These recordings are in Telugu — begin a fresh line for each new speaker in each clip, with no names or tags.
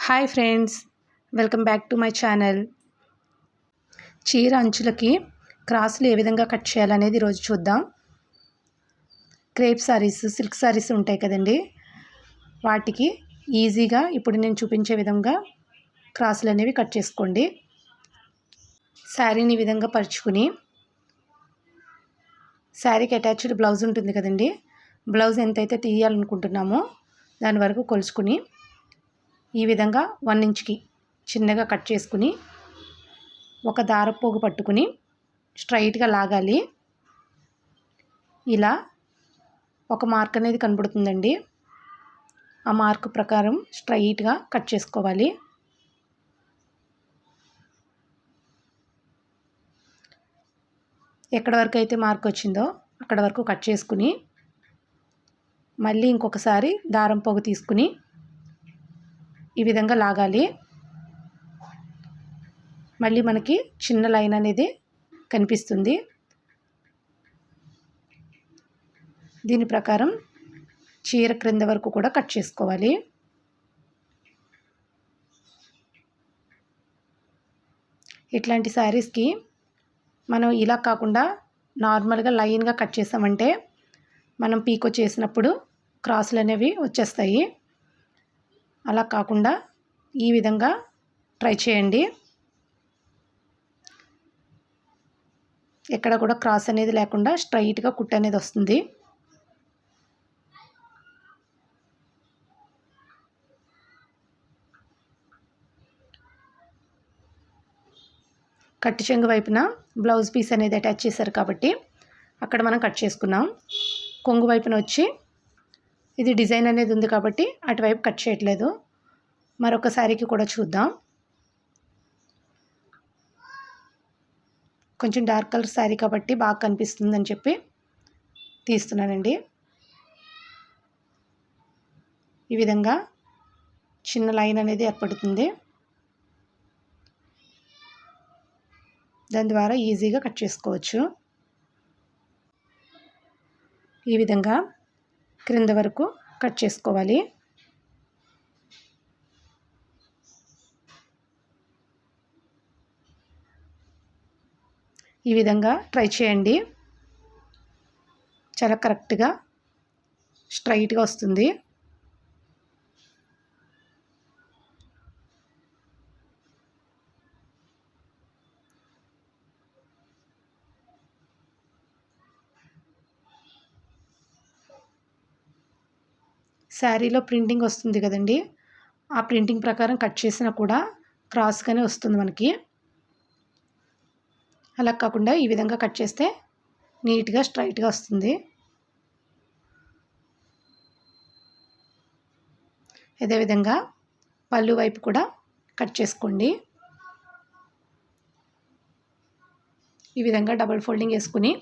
Hi friends, welcome back to my channel. చీర అంచులకి క్రాస్లు ఏ విధంగా కట్ చేయాలనేది ఈరోజు చూద్దాం. క్రేప్ సారీస్, సిల్క్ సారీస్ ఉంటాయి కదండి, వాటికి ఈజీగా ఇప్పుడు నేను చూపించే విధంగా క్రాస్లు అనేవి కట్ చేసుకోండి. శారీని ఈ విధంగా పరుచుకుని, శారీకి అటాచ్డ్ బ్లౌజ్ ఉంటుంది కదండి, బ్లౌజ్ ఎంతైతే తీయాలనుకుంటున్నామో దాని వరకు కొలుచుకుని ఈ విధంగా 1 ఇంచ్కి చిన్నగా కట్ చేసుకుని ఒక దారపోగు పట్టుకుని స్ట్రైట్గా లాగాలి. ఇలా ఒక మార్క్ అనేది కనబడుతుందండి, ఆ మార్క్ ప్రకారం స్ట్రైట్గా కట్ చేసుకోవాలి. ఎక్కడ వరకు అయితే మార్క్ వచ్చిందో అక్కడ వరకు కట్ చేసుకుని మళ్ళీ ఇంకొకసారి దారం పోగు తీసుకుని ఈ విధంగా లాగాలి. మళ్ళీ మనకి చిన్న లైన్ అనేది కనిపిస్తుంది. దీని ప్రకారం చీర క్రింద వరకు కూడా కట్ చేసుకోవాలి. ఇట్లాంటి శారీస్కి మనం ఇలా కాకుండా నార్మల్గా లైన్గా కట్ చేసామంటే మనం పీకో చేసినప్పుడు క్రాసులు అనేవి వచ్చేస్తాయి. అలా కాకుండా ఈ విధంగా ట్రై చేయండి. ఎక్కడ కూడా క్రాస్ అనేది లేకుండా స్ట్రైట్గా కుట్టు అనేది వస్తుంది. కట్టు చెంగు వైపున బ్లౌజ్ పీస్ అనేది అటాచ్ చేశారు కాబట్టి అక్కడ మనం కట్ చేసుకున్నాం. కొంగు వైపున వచ్చి ఇది డిజైన్ అనేది ఉంది కాబట్టి అటువైపు కట్ చేయట్లేదు. మరొక శారీకి కూడా చూద్దాం. కొంచెం డార్క్ కలర్ శారీ కాబట్టి బాగా కనిపిస్తుందని చెప్పి తీస్తున్నానండి. ఈ విధంగా చిన్న లైన్ అనేది ఏర్పడుతుంది, దాని ద్వారా ఈజీగా కట్ చేసుకోవచ్చు. ఈ విధంగా క్రింద వరకు కట్ చేసుకోవాలి. ఈ విధంగా ట్రై చేయండి, చాలా కరెక్ట్గా స్ట్రైట్గా వస్తుంది. శారీలో ప్రింటింగ్ వస్తుంది కదండి, ఆ ప్రింటింగ్ ప్రకారం కట్ చేసినా కూడా క్రాస్గానే వస్తుంది మనకి. అలా కాకుండా ఈ విధంగా కట్ చేస్తే నీట్గా స్ట్రైట్గా వస్తుంది. అదేవిధంగా పళ్ళు వైపు కూడా కట్ చేసుకోండి. ఈ విధంగా డబుల్ ఫోల్డింగ్ వేసుకుని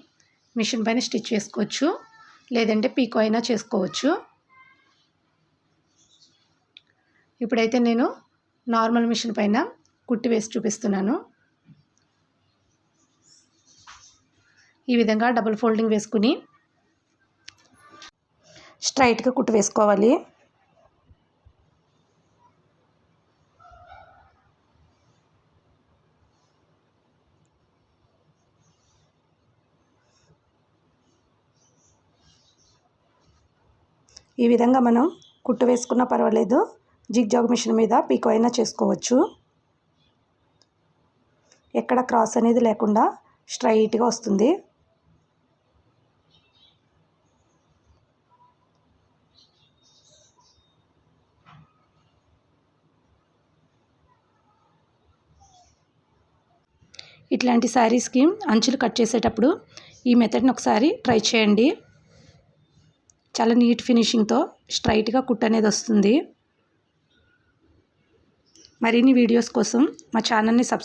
మిషన్ పైన స్టిచ్ చేసుకోవచ్చు, లేదంటే పీకో అయినా చేసుకోవచ్చు. ఇప్పుడైతే నేను నార్మల్ మిషన్ పైన కుట్టి వేసి చూపిస్తున్నాను. ఈ విధంగా డబుల్ ఫోల్డింగ్ వేసుకుని స్ట్రైట్గా కుట్టు వేసుకోవాలి. ఈ విధంగా మనం కుట్టు వేసుకున్నా పర్వాలేదు, జిగ్జాగ్ మిషన్ మీద పీకో అయినా చేసుకోవచ్చు. ఎక్కడ క్రాస్ అనేది లేకుండా స్ట్రైట్గా వస్తుంది. ఇట్లాంటి శారీస్కి అంచులు కట్ చేసేటప్పుడు ఈ మెథడ్ని ఒకసారి ట్రై చేయండి. చాలా నీట్ ఫినిషింగ్తో స్ట్రైట్గా కుట్టు అనేది వస్తుంది. మరిన్ని వీడియోస్ కోసం మా ఛానల్ని సబ్స్క్రైబ్